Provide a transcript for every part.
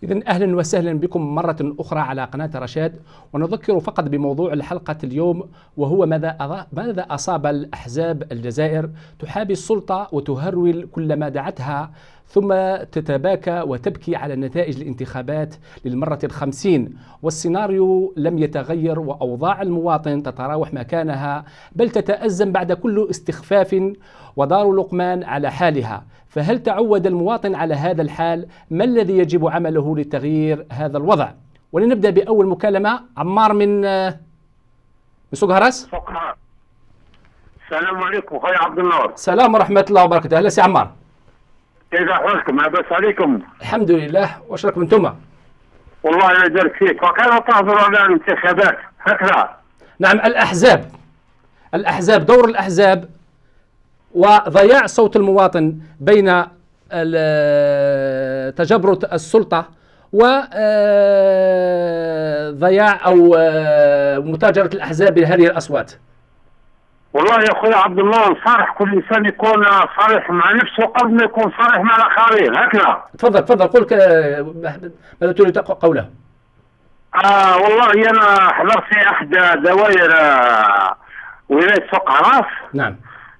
إذن أهلا وسهلا بكم مرة أخرى على قناة رشاد، ونذكر فقط بموضوع الحلقة اليوم، وهو ماذا أصاب الأحزاب الجزائر تحابي السلطة وتهرول كلما دعتها، ثم تتباكى وتبكي على نتائج الانتخابات للمرة 50، والسيناريو لم يتغير، وأوضاع المواطن تتراوح مكانها بل تتأزم بعد كل استخفاف، ودار لقمان على حالها. فهل تعود المواطن على هذا الحال؟ ما الذي يجب عمله لتغيير هذا الوضع؟ ولنبدأ بأول مكالمة. عمار من سوق هرس. السلام عليكم خويا عبد النور. السلام ورحمة الله وبركاته. أهلا سي عمار، كيف أحوالكم؟ لاباس عليكم؟ الحمد لله. واش راكم انتم؟ والله لا يبارك فيك. وكان تحضر على الانتخابات هكذا. نعم، الأحزاب دور الأحزاب وضياع صوت المواطن بين تجبرة السلطة وضياع أو متاجرة الأحزاب بهذه الأصوات. والله يا أخوي عبد الله، صالح كل إنسان يكون صريح مع نفسه قبل ما يكون صريح مع الآخرين. هكذا. تفضل قل ماذا تريد قوله؟ والله أنا حضرت في إحدى دوائر ولاية سوق عراس. نعم.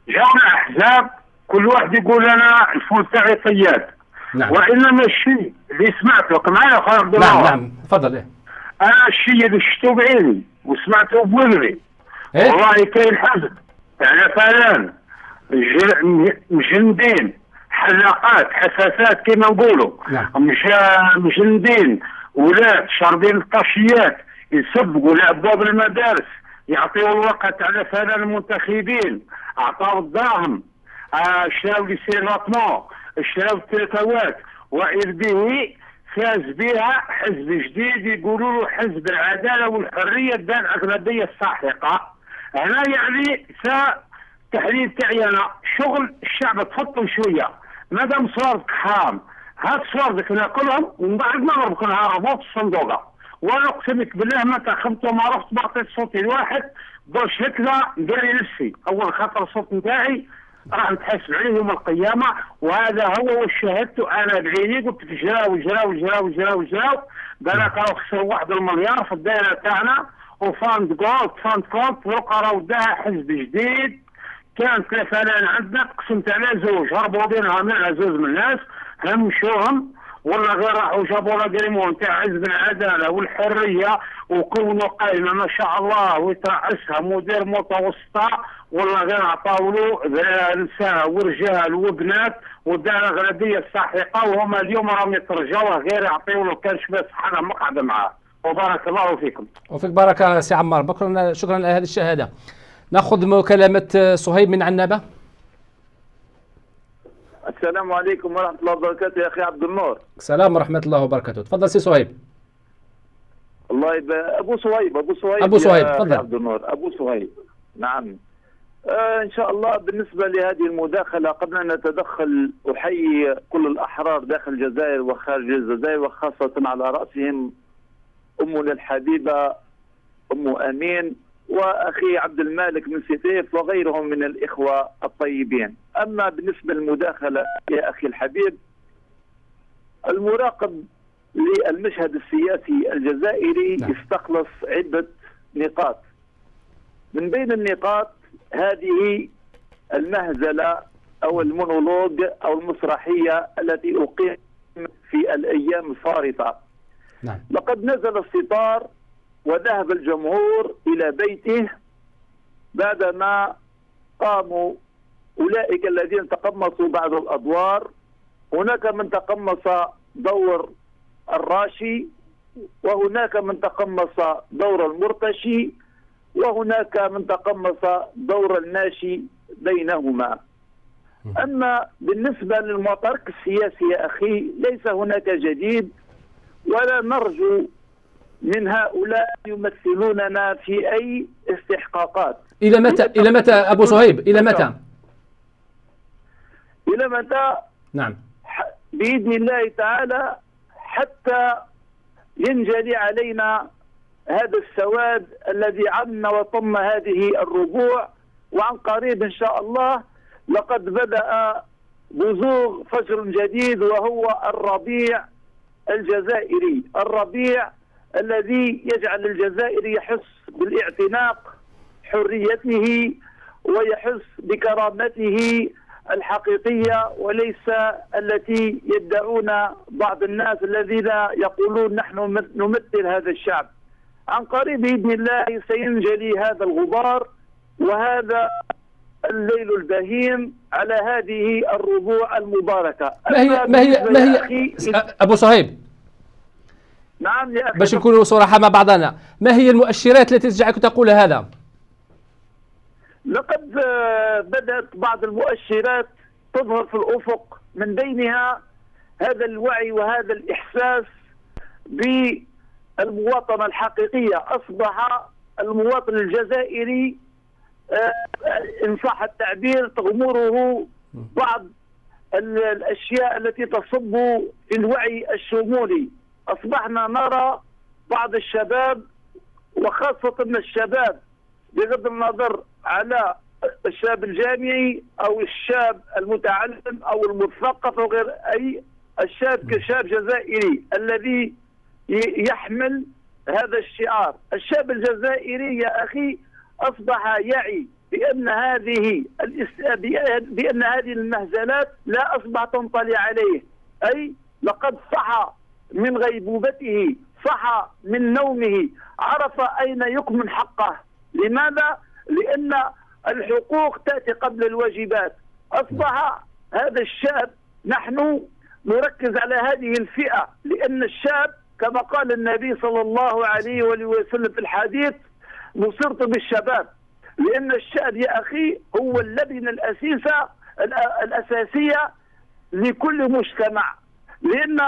جاونا أحزاب كل واحد يقول أنا الفول تاعي طياد. نعم. وإنما الشيء اللي سمعته معايا أخويا عبد الله. نعم تفضل. أنا الشيء اللي شفته بعيني وسمعته بودني. والله كاين حزب يعني فعلا مجندين حلاقات حساسات كما نقولوا. نعم. مجندين ولاد شاربين الطاشيات يسبقوا لابواب المدارس، يعطيوا الوقت على فعلا المنتخبين، اعطاوا الدراهم، شراو لي سيراتمون، شراو التلفوات، واذ به فاز بها حزب جديد يقولوا له حزب العداله والحريه ذات الاغلبيه الساحقه. هنا يعني تحليل تاعي انا شغل الشعب تفطن شويه، مادام صوارك حرام هاد صوارك ناكلهم ومن بعد نضربك نهربوا في الصندوقه. وانا اقسمك بالله ما تاخمت وما رحت ما عطيت صوتي لواحد باش هكذا نداري نفسي. اول خاطر الصوت نتاعي راح نتحاسب عليه يوم القيامه، وهذا هو واش شاهدته انا بعيني. قلت جراو بالك راهو خسروا 1 مليار في الدائره تاعنا، وفاند كونت وقع راهو داها حزب جديد. كانت فلان عندنا قسمت على زوج، هربوا بينها منها زوج من الناس همشوهم، ولا غير راحوا جابوا لاغريمون تاع حزب العداله والحريه وكونوا قايمه ما شاء الله ويترأسها مدير متوسطه، ولا غير عطاو له نساء ورجال وبنات ودار اغلبيه الساحقه، وهما اليوم راهم يترجوه غير يعطيو له كان شويه صحه مقعده معاه. وبارك الله فيكم. وفيك بارك سي عمار، شكرا على هذه الشهاده. ناخذ مكالمه صهيب من عنابه. السلام عليكم ورحمة الله وبركاته يا أخي عبد النور. السلام ورحمة الله وبركاته. تفضل سي صهيب. الله يبارك. أبو صهيب تفضل. عبد النور أبو صهيب. نعم. إن شاء الله بالنسبة لهذه المداخلة قبل أن نتدخل أحيي كل الأحرار داخل الجزائر وخارج الجزائر، وخاصة على رأسهم أمنا الحبيبة أم أمين وأخي عبد المالك من سيتيف وغيرهم من الإخوة الطيبين. أما بالنسبة للمداخلة يا أخي الحبيب، المراقب للمشهد السياسي الجزائري يستخلص عدة نقاط. من بين النقاط هذه المهزلة أو المونولوج أو المسرحية التي أقيمت في الأيام الفارطة. لقد نزل الستار وذهب الجمهور إلى بيته بعدما قاموا أولئك الذين تقمصوا بعض الأدوار. هناك من تقمص دور الراشي، وهناك من تقمص دور المرتشي، وهناك من تقمص دور الماشي بينهما. أما بالنسبة للمعترك السياسي يا أخي ليس هناك جديد، ولا نرجو من هؤلاء يمثلوننا في أي استحقاقات. إلى متى أبو صهيب؟ إلى متى؟ نعم. بإذن الله تعالى حتى ينجلي علينا هذا السواد الذي عم وطم هذه الربوع. وعن قريب إن شاء الله لقد بدأ بزوغ فجر جديد، وهو الربيع الجزائري الربيع الذي يجعل الجزائري يحس بالاعتناق حريته ويحس بكرامته الحقيقية، وليس التي يدعون بعض الناس الذين يقولون نحن نمثل هذا الشعب. عن قريب بإذن الله سينجلي هذا الغبار وهذا الليل البهيم على هذه الربوع المباركة. ما هي أبو صهيب؟ نعم يا أخي، باش نكونوا صراحة مع بعضنا، ما هي المؤشرات التي تجعلك تقول هذا؟ لقد بدأت بعض المؤشرات تظهر في الأفق، من بينها هذا الوعي وهذا الإحساس بالمواطنة الحقيقية. أصبح المواطن الجزائري إن صح التعبير تغمره بعض الأشياء التي تصب في الوعي الشمولي. أصبحنا نرى بعض الشباب وخاصة الشباب بغض النظر على الشاب الجامعي أو الشاب المتعلم أو المثقف أو غير أي الشاب كشاب جزائري الذي يحمل هذا الشعار. الشاب الجزائري يا أخي أصبح يعي بأن هذه المهزلات لا أصبح تنطلي عليه، أي لقد صحى من غيبوبته، صحى من نومه، عرف أين يكمن حقه. لماذا؟ لأن الحقوق تأتي قبل الواجبات. أصبح هذا الشاب، نحن نركز على هذه الفئة، لأن الشاب كما قال النبي صلى الله عليه وسلم في الحديث: نصرت بالشباب. لأن الشاب يا أخي هو اللبنة الأساسية لكل مجتمع. لأن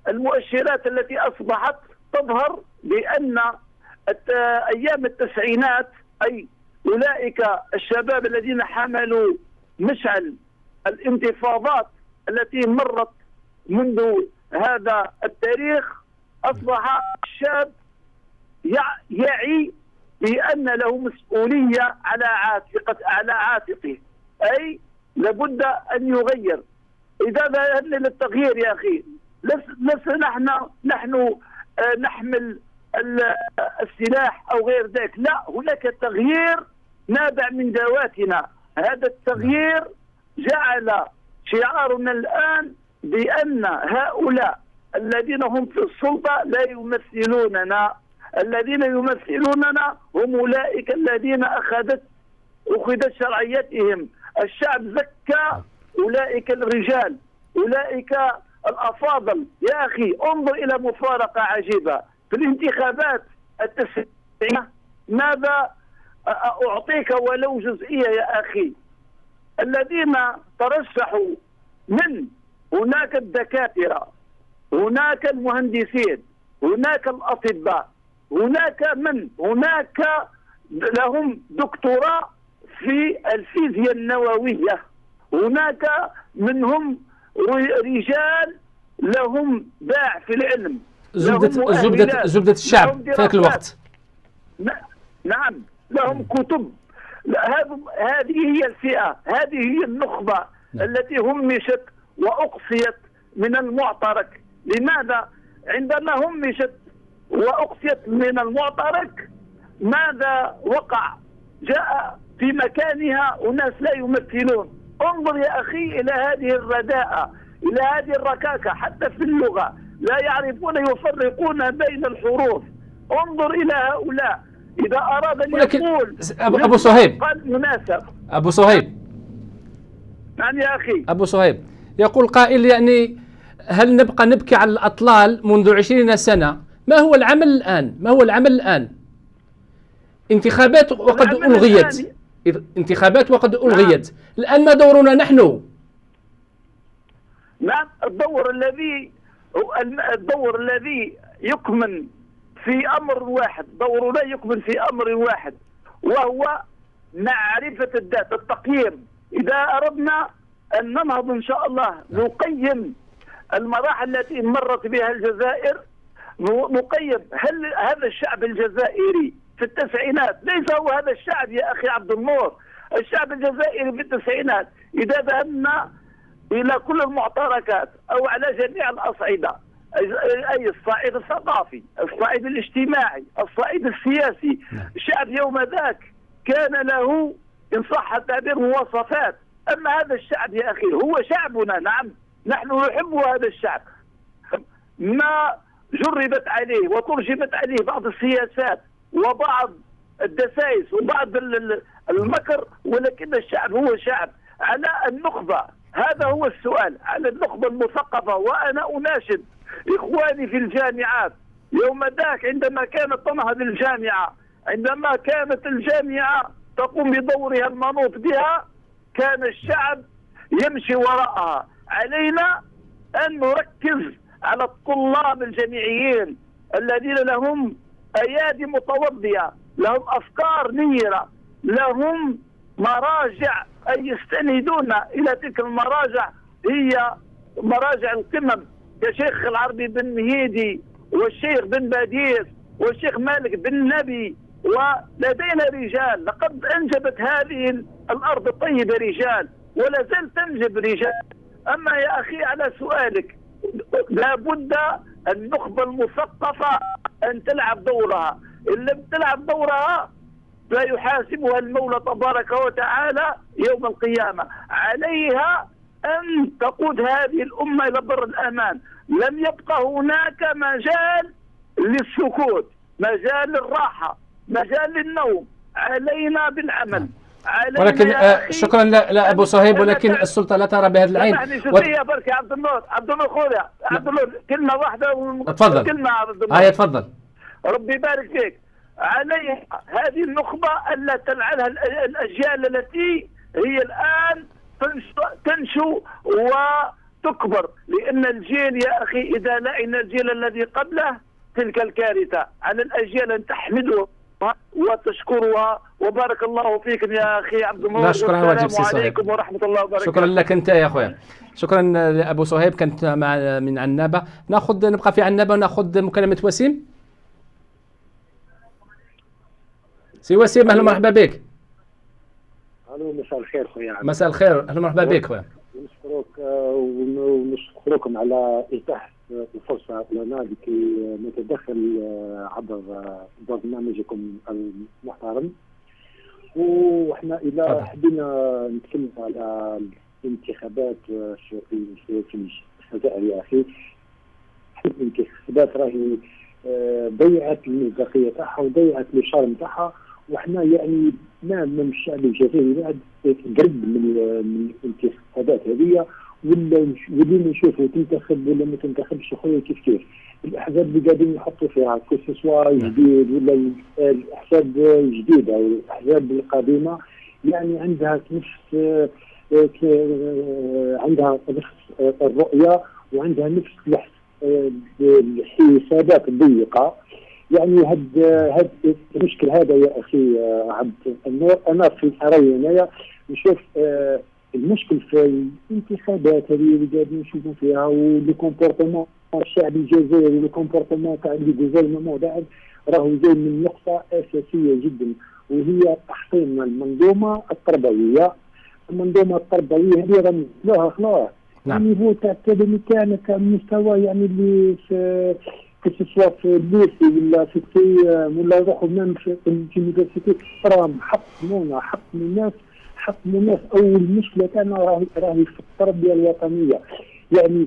المؤشرات التي أصبحت تظهر بأن أيام التسعينات، أي أولئك الشباب الذين حملوا مشعل الانتفاضات التي مرت منذ هذا التاريخ، أصبح الشاب يعي بأن له مسؤولية على عاتقه، أي لابد أن يغير. إذا ذهبنا للتغيير يا أخي، لسنا نحن نحمل السلاح أو غير ذلك، لا، هناك تغيير نابع من ذواتنا. هذا التغيير جعل شعارنا الآن بأن هؤلاء الذين هم في السلطة لا يمثلوننا. الذين يمثلوننا هم أولئك الذين أخذت شرعيتهم. الشعب زكى أولئك الرجال، أولئك الأفاضل. يا أخي انظر إلى مفارقة عجيبة في الانتخابات التسعينية. ماذا أعطيك ولو جزئية يا أخي؟ الذين ترشحوا من هناك الدكاترة، هناك المهندسين، هناك الأطباء، هناك لهم دكتوراه في الفيزياء النووية، هناك منهم رجال لهم باع في العلم، زبدة الشعب في ذاك الوقت. نعم، لهم كتب. هذه هي الفئة، هذه هي النخبة التي همشت وأقصيت من المعترك. لماذا؟ عندما همشت وأقصيت من المعترك ماذا وقع؟ جاء في مكانها أناس لا يمثلون. انظر يا أخي إلى هذه الرداءة، إلى هذه الركاكة، حتى في اللغة لا يعرفون يفرقون بين الحروف. انظر إلى هؤلاء. إذا أراد أن يقول أبو صهيب، قال مناسب. أبو صهيب، نعم يا أخي. أبو صهيب، يقول قائل يعني هل نبقى نبكي على الأطلال منذ 20 سنة؟ ما هو العمل الآن؟ ما هو العمل الآن؟ انتخابات وقد ألغيت، انتخابات وقد ألغيت. الآن ما دورنا نحن؟ نعم، الدور الذي يكمن في أمر واحد، دورنا يكمن في أمر واحد، وهو معرفة الذات، التقييم. إذا أردنا أن ننهض إن شاء الله نقيم المراحل التي مرت بها الجزائر، نقيم هل هذا الشعب الجزائري في التسعينات ليس هو هذا الشعب يا أخي عبد النور. الشعب الجزائري في التسعينات إذا ذهبنا إلى كل المعتركات أو على جميع الأصعدة أي الصعيد الثقافي، الصعيد الاجتماعي، الصعيد السياسي. الشعب يوم ذاك كان له إن صح التعبير مواصفات. أما هذا الشعب يا أخي هو شعبنا، نعم نحن نحب هذا الشعب. ما جربت عليه وترجمت عليه بعض السياسات وبعض الدسائس وبعض المكر، ولكن الشعب هو شعب. على النخبة، هذا هو السؤال، على النخبة المثقفة. وأنا أناشد إخواني في الجامعات يوم ذاك عندما كانت تنهض الجامعة، عندما كانت الجامعة تقوم بدورها المنوط بها، كان الشعب يمشي وراءها. علينا أن نركز على الطلاب الجامعيين الذين لهم أيادي متوضية، لهم أفكار نيرة، لهم مراجع أن يستندون إلى تلك المراجع، هي مراجع القمم كشيخ العربي بن مهيدي والشيخ بن باديس والشيخ مالك بن نبي. ولدينا رجال، لقد أنجبت هذه الأرض الطيبة رجال ولا زال تنجب رجال. أما يا أخي على سؤالك، لابد النخبة المثقفة أن تلعب دورها. إن لم تلعب دورها فيحاسبها المولى تبارك وتعالى يوم القيامة. عليها أن تقود هذه الأمة إلى بر الأمان. لم يبقى هناك مجال للسكوت، مجال للراحة، مجال للنوم. علينا بالعمل. ولكن شكرا لا أبو صهيب، ولكن السلطة لا ترى بهذا العين. شوفي برك يا عبد النور، عبد النور خويا، عبد النور كلمة واحدة. تفضل. كلمة عبد النور. تفضل. ربي يبارك فيك. عليها هذه النخبة ألا تلعنها الأجيال التي هي الآن تنشو وتكبر، لأن الجيل يا أخي إذا لعن الجيل الذي قبله تلك الكارثة. على الأجيال أن تحمدها وتشكرها. وبارك الله فيكم يا أخي عبد النور. لا شكرا، واجب سي السلام عليكم ورحمة الله وبركاته. شكرا لك أنت يا أخويا. شكرا لأبو صهيب، كنت من عنابة. نبقى في عنابة ونأخذ مكالمة وسيم. سي وسيم، أهلا مرحبا بك. الو، مساء الخير خويا. مساء الخير، أهلا مرحبا بك خويا. نشكرك ونشكركم على إتاحة الفرصة لنا لكي نتدخل عبر برنامجكم المحترم. وإحنا إذا حبينا نتكلم على الانتخابات في الجزائر يا أخي، الانتخابات راهي ضيعت المصداقية تاعها وضيعت الشرم تاعها. وإحنا يعني من الشعب الجزائري بعد قرب من الانتخابات هذه، ولينا نشوفوا تنتخب ولا ما تنتخبش خويا كيف الاحزاب اللي قاعدين يحطوا فيها كوسوا جديد ولا الاحزاب الجديده او الاحزاب القديمه، يعني عندها نفس الرؤيه وعندها نفس الحسابات الضيقه. يعني هاد المشكل هذا يا اخي عبد النور، انا في رايي انايا نشوف المشكل في الانتخابات هذه اللي قاعدين نشوفوا فيها، ولي كومبورتمون الشعب الجزائري ولي كومبورتمون تاع الجزائريين بعد راهو جاي من نقطه اساسيه جدا، وهي تحطيم المنظومه التربويه. المنظومه التربويه هذه راه خلاص النيفو تاع التعليم تاعنا كمستوى، يعني اللي في سواء في الليسي ولا في ولا يروحوا ميم في اليونيفرسيتي، راهم حطموا الناس. اول مشكله تاعنا راهي في التربيه الوطنيه. يعني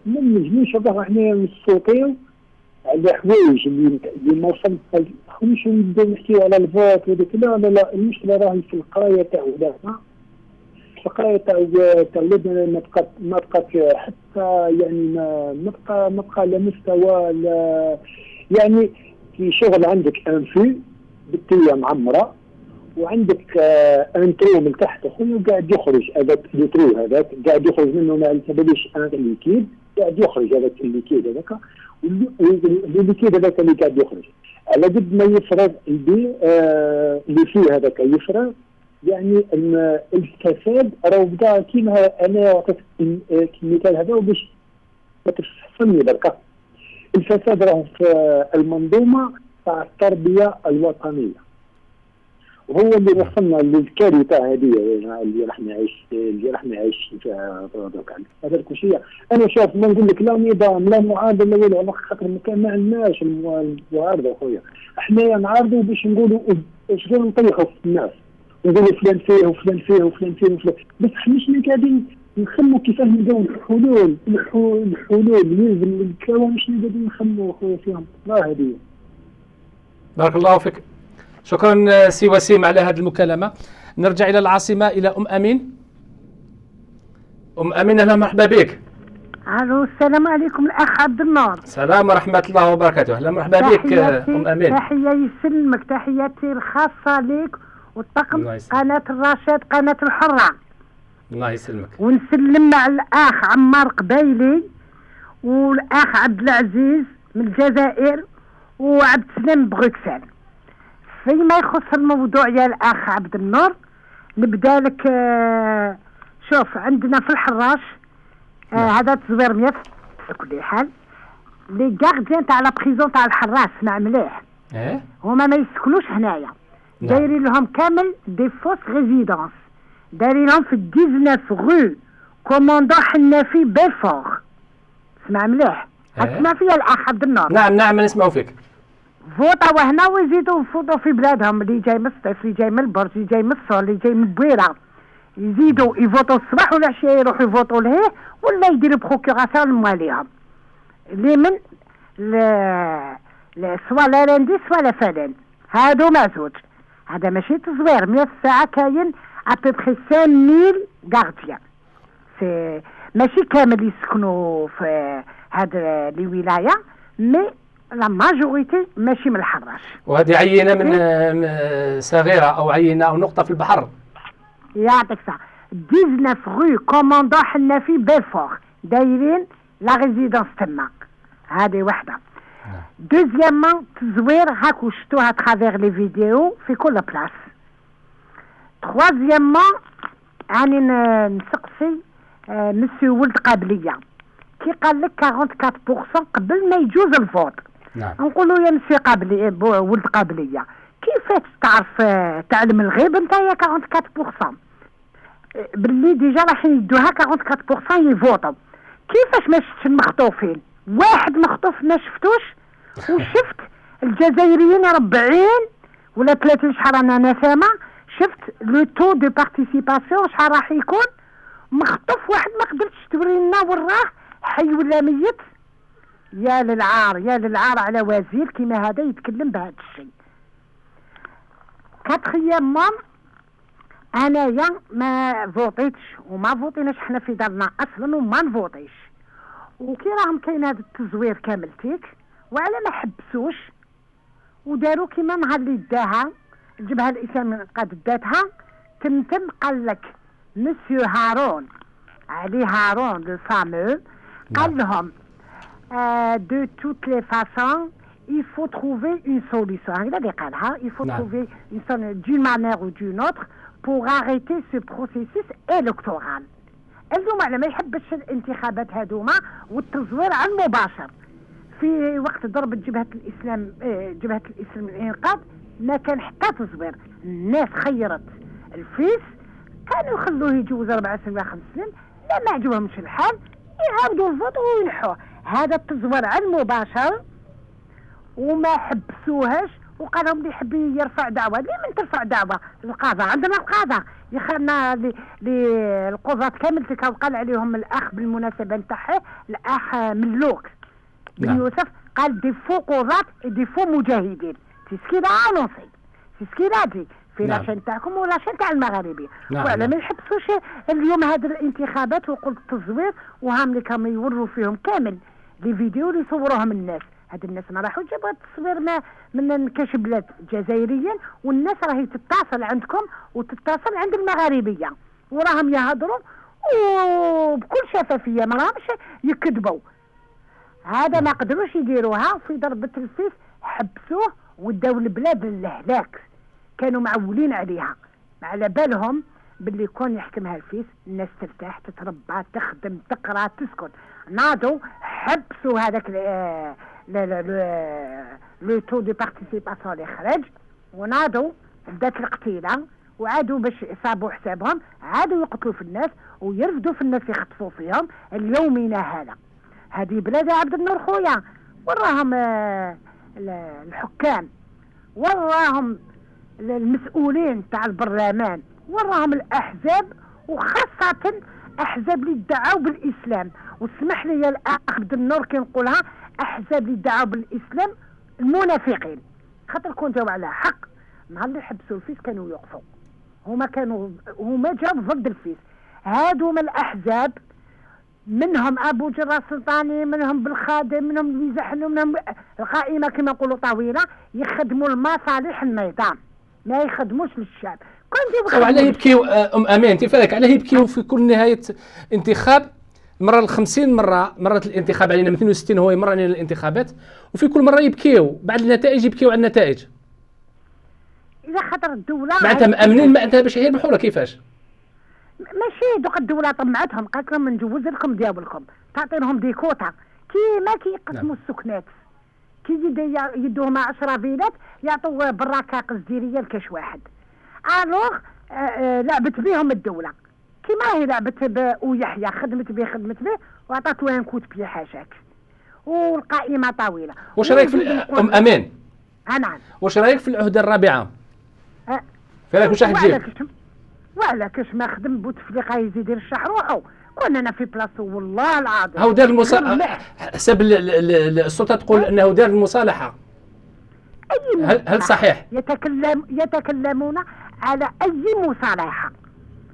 ما نجموش احنا نصوتيو على حوايج اللي ما وصلناش نبداو نحكيو على الفوت وهذاك. لا المشكله راهي في القرايه تاع ولادنا. القرايه تاع ولادنا ما بقات حتى، يعني ما بقى لا مستوى لا، يعني في شغل عندك انفي بالتيه معمره، وعندك انترو من تحت اخويا قاعد يخرج هذاك الترو، هذاك قاعد يخرج منه ما يسببش الليكيد، قاعد يخرج هذاك الليكيد هذاك، والليكيد هذاك اللي قاعد يخرج على قد ما يفرغ اللي فيه هذاك يفرغ. يعني ان الفساد راهو بدا كيما انا عطيت المثال هذا باش ما تفهمني بركه. الفساد راهو في المنظومه تاع التربيه الوطنيه، وهو اللي وصلنا للكارثه هذه اللي راح نعيش فيها دوكا. هذا كل شيء انا شايف، ما نقول لك لا نظام لا معارضه لا والو، على خاطر ما عندناش المعارضه خويا. حنايا نعارضوا باش نقولوا شغل نطيحوا في الناس ونقولوا فلان فيه وفلان فيه وفلان فيه وفلان، بس حناش اللي قاعدين نخموا كيفاه نلقاو الحلول يلزم الكلام، مش قاعدين نخموا خويا فيهم. لا هذه. بارك الله فيك، شكرا سي وسيم على هذه المكالمة. نرجع إلى العاصمة، إلى أم أمين. أم أمين أهلا مرحبا بك. الو السلام عليكم الاخ عبد النور. السلام ورحمة الله وبركاته. أهلا مرحبا بك أم أمين. تحية يسلمك، تحياتي الخاصة لك والطاقم قناة الرشاد قناة الحرة. الله يسلمك. ونسلم مع الاخ عمار قبايلي والاخ عبد العزيز من الجزائر وعبد السلام بروكسل. فيما يخص الموضوع يا الاخ عبد النور، نبدا لك. شوف عندنا في الحراش هذا تزوير مياه على كل حال. لي غارديان تاع لا بريزون تاع الحراس اسمع مليح، هما ما يسكنوش هنايا، دايرين لهم كامل دي فوس ريزيدونس، دايرين لهم في 19 غو كوموندون حنافي بلفور. اسمع مليح، اسمع فيا الاخ عبد النور. نعم نسمعوا فيك. فوطاو هنا ويزيدوا يفوتوا في بلادهم، اللي جاي من الصيف، اللي جاي من البرج، اللي جاي من الصول، اللي جاي من بويره، يزيدوا يفوتوا الصباح والعشيه يروحوا يفوتوا لهيه، ولا يديروا بروكوراسيون مواليهم اللي من سوا لا رندي سوا لا فلان. هادو ما زوج، هذا ماشي تزوير. 100 ساعه كاين ابوبخي 5000 غارديان، سي ماشي كامل يسكنوا في هاد لي ولايه، مي لا ماجوريتي ماشي من الحراش. وهذه عينه من صغيره او عينه او نقطه في البحر. يعطيك الصحة. 19 غو كوموندون حنافي بلفور دايرين لا ريزيدونس تما. هذه وحده. دوزيامون تزوير هاكو شفتوها ترافيغ لي فيديو في كل بلاص. تخوازيامون راني نسقسي مسيو ولد قابليه كي قال لك 44% قبل ما يجوز الفوت. نقولوا يا مسيو قابليه ولد قابليه، كيفاش تعرف تعلم الغيب نتايا 44%؟ باللي ديجا راح يدوها 44% يفوتوا. كيفاش ما شفتش المخطوفين؟ واحد مخطوف ما شفتوش، وشفت الجزائريين 40 ولا 30 شحال انا سامع، شفت لو تو دو بارتيسيباسيون شحال راح يكون. مخطوف واحد ما قدرتش توري لنا وراه حي ولا ميت. يا للعار يا للعار على وزير كيما هذا يتكلم بهذا الشيء. كاتخيامون انايا ما فوطيتش وما فوطيناش حنا في دارنا اصلا وما نفوطيش، وكي راهم كاين هذا التزوير كامل تيك، وعلى ما حبسوش وداروا كيما نهار اللي داها الجبهه الاسلاميه قد داتها تمتم. قال لك مسيو هارون علي هارون لو فامو قال لهم de toutes les façons il faut trouver une solution. Il faut trouver une solution d'une manière ou d'une autre pour arrêter ce processus électoral. اليوم على ما يحبش الانتخابات هذوما والتزوير عن مباشر. في وقت ضرب جبهة الإسلام جبهة الإسلام الإنقاذ ما كان حتى تزوير. الناس خيرت الفيس، كانوا يخلوه يجوز 4 سنين 5 سنين، لا ما عجبهمش الحال يعاودوا الفوت وينحوه. هذا التزوير عن مباشر وما حبسوهاش، وقال لهم اللي يحب يرفع دعوه. ليه من ترفع دعوه؟ القضاء عندنا القضاء يخلنا القضاة كامل قال عليهم الاخ بالمناسبه نتاعها الاخ ملوك بن يوسف قال دي فو قضاة دي فو مجاهدين. سي سكيلا انونسي، سي سكيلا دي في لاشين تاعكم ولا شين تاع المغاربيه. وعلى ما يحبسوش اليوم هذه الانتخابات وقلت التزوير وهم اللي كانوا يوروا فيهم كامل لي فيديو اللي يصوروهم الناس. هاد الناس ما راحوا جابوا التصوير من كاش بلاد جزائريين، والناس راهي تتصل عندكم وتتصل عند المغاربيه وراهم يهضروا وبكل شفافيه، ما راهمش يكذبوا. هذا ما قدروش يديروها في ضربه الفيس، حبسوه وداو البلاد للهلاك. كانوا معولين عليها، على بالهم باللي يكون يحكمها الفيس الناس ترتاح تتربى تخدم تقرا تسكن. ناضوا حبسوا هذاك لو تو دو بارتيسيباسيون اللي خرج، وناضوا بدات القتيله وعادوا باش يصابوا حسابهم، عادوا يقتلوا في الناس ويرفدوا في الناس يخطفوا فيهم اليومنا هذا. هذه بلاد عبد النور خويا، وراهم الحكام، وراهم المسؤولين تاع البرلمان، وراهم الاحزاب، وخاصه احزاب اللي ادعوا بالاسلام. واسمح لي يا الاخ عبد النور كي نقولها، احزاب اللي ادعوا بالاسلام المنافقين، خاطر كنتوا على حق. نهار اللي حبسوا الفيس كانوا يوقفوا، هما جاوا ضد الفيس. هادوما الاحزاب، منهم ابو جرى السلطاني، منهم بالخادم، منهم اللي زحنوا، منهم القائمه كما نقولوا طويله، يخدموا المصالح النظام، ما يخدموش للشعب. وعلاه يبكيو امين؟ انت فالك علاه يبكيو في كل نهايه انتخاب؟ المره ال50 مرة الانتخاب علينا، من 62 هو يمر علينا الانتخابات، وفي كل مره يبكيو بعد النتائج، يبكيو على النتائج. اذا خاطر الدوله معناتها مامنين معناتها باش يربحوا ولا كيفاش؟ ماشي دوك الدوله طمعتهم، قالت لهم نجوز لكم ديالكم، تعطي لهم دي كوطا كيما كيقسموا السكنات، كي يدوهم 10 فيلات يعطوا براكه قصديريه لكاش واحد. الوغ لعبت بهم الدوله كيما هي لعبت ويحيى، خدمت به وعطات له ان كوت بي حاشاك، والقائمه طويله. واش رايك في امين؟ نعم. واش رايك في العهده الرابعه؟ فراك واش راح تجيب؟ وعلاكش ما خدم بوتفليقه يزيد يرشح روحه، كنا انا في بلاصه والله العظيم. هو دار حسب السلطه تقول انه دار المصالحه. هل صحيح؟ يتكلمون على اي مصالحه،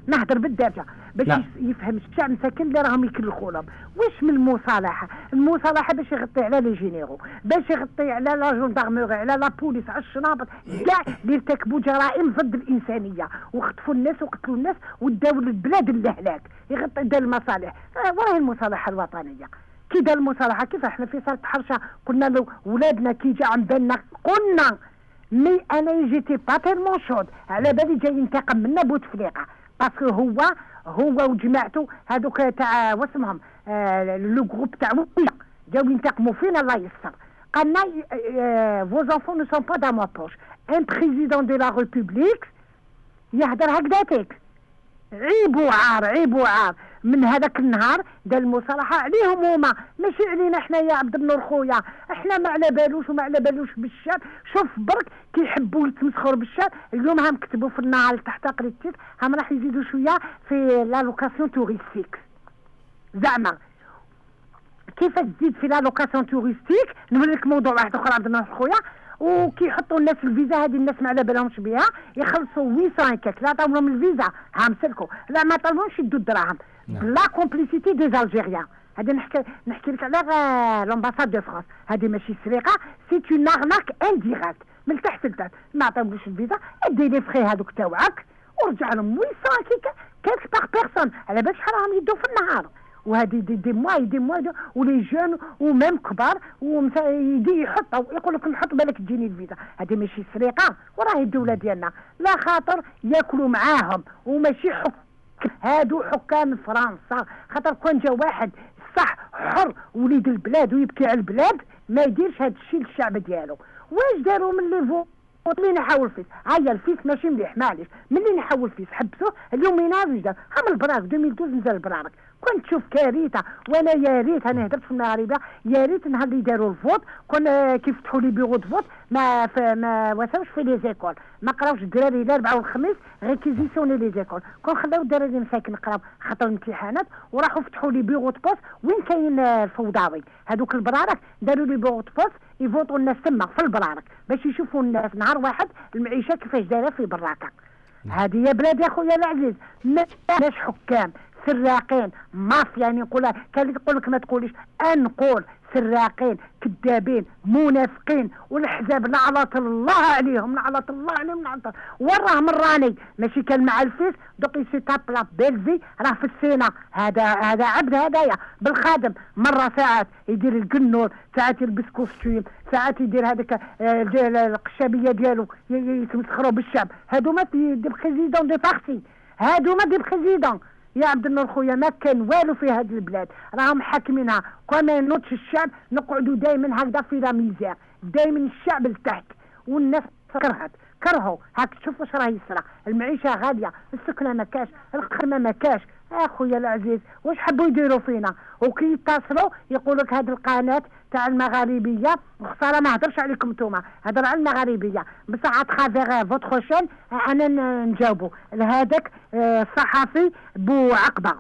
نهضر بالدارجه باش يفهم الشعب مساكن اللي راهم يكلخوا لهم. واش من المصالحه؟ المصالحه باش يغطي على لي جينيرو، باش يغطي على لا جوندارموري، على لا بوليس، على الشنابط، كاع اللي ارتكبوا جرائم ضد الانسانيه وخطفوا الناس وقتلوا الناس وداو البلاد للهلاك. يغطي دار المصالح. وراهي المصالحه الوطنيه. كي دار المصالحه كيف احنا في صالة حرشه قلنا له ولادنا كي جا عن بالنا قلنا مي انا جيتي با تيرمون شود، على بالي جاي ينتقم منا بوتفليقه، باسكو هو وجماعته هذوك تاع واسمهم لو جروب تاع جاو ينتقموا فينا. الله يستر. قالنا فوز انفون نو سون با دا موا بوش. ان بريزيدون دو لا ريبوبليك يهدر هكذاك، عيب وعار. من هذاك النهار دار المصالحه عليهم هما، ماشي علينا احنا يا عبد النور خويا. احنا ما على بالوش وما على بالوش بالشعب. شوف برك كيحبوا يتمسخروا بالشعب. اليوم هم كتبوا في النهار تحت قريتيت هم راح يزيدوا شويه في لا لوكاسيون توريستيك. زعما كيف تزيد في لا لوكاسيون توريستيك؟ نقول لك موضوع واحد اخر عبد النور خويا. وكيحطوا الناس الفيزا، هذه الناس ما على بالهمش بها، يخلصوا 800 كاك، لا طلبوا لهم الفيزا ها مسلكوا، لا ما طلبوش يدوا الدراهم. لا كومبليسيتي دي الجيريان. هذه نحكي لك على لومباساد دو فرانس. هذه ماشي سرقه، سي اون ارناك انديريكت من تحت لتحت. ما عطاولوش الفيزا، ادي لي فري هذوك تاوعك ورجع لهم 800 كاك باغ بيرسون، على بالك شحال راهم يدوا في النهار. وهذه دي موا ولي جون ومام كبار ويدي يحطوا يقول لك نحط بالك تجيني الفيزا. هذه ماشي سرقه، وراهي الدوله ديالنا لا خاطر ياكلوا معاهم وماشي هادو حكام فرنسا. خاطر كون جا واحد صح حر وليد البلاد ويبكي على البلاد ما يديرش هذا الشيء للشعب ديالو. واش داروا من لي فوت اللي نحاول فيس؟ هيا الفيس ماشي مليح، معليش ملي نحاول فيس حبسوه اليوم يناض وجدان. هم البراك 2012 نزل البراك، كنت تشوف كارثه. وانا يا ريت انا هدرت في المغاربه، يا ريت نهار اللي داروا الفوت كون كيفتحوا لي بيرو دو فوت ما واساوش في لي زيكول، ما قراوش الدراري الاربعاء والخميس ريكيزيسيوني لي زيكول، كون خلاو الدراري مساكن قراو خاطر الامتحانات وراحوا فتحوا لي بيرو دو بوست وين كاين الفوضاوي. هذوك البرارك داروا لي بيرو دو بوست يفوتوا الناس تما في البرارك باش يشوفوا الناس نهار واحد المعيشه كيفاش دايره في براكه. هذه يا بلادي يا خويا العزيز، ماش حكام سراقين مافيا. يعني نقولها كان اللي تقول لك ما تقوليش، نقول سراقين كذابين منافقين، والاحزاب لعنة الله عليهم لعنة الله عليهم لعنة الله. وراهم الراني ماشي كان مع الفيس دوك يسيتاب لا بيلفي راه في السينا. هذا عبد هدايا بالخادم. مره ساعات يدير القنور، ساعات يلبس كوستيم، ساعات يدير هذاك القشابيه ديالو يتمسخروا بالشعب. هادو ما دي بريزيدون دو بارتي، هادو ما دي بريزيدون يا عبد النور خويا. ما كان والو في هذه البلاد، راهم حاكمينها كما ينوضش الشعب. نقعدوا دائما هكذا في لا ميزير، دائما الشعب لتحت والناس كرهت كرهوا. هاك تشوف واش راه يصرى، المعيشه غاليه، السكنه ما كاش، الخدمه ما كاش. اخويا العزيز واش حبوا يديروا فينا؟ وكي يتصلوا يقول لك هذه القناه تاع المغاربيه، وخساره ما هضرش عليكم نتوما، هضر على المغاربيه بصح اترافيغ فوتر شين. انا نجاوبوا لهذاك الصحفي بوعقبه،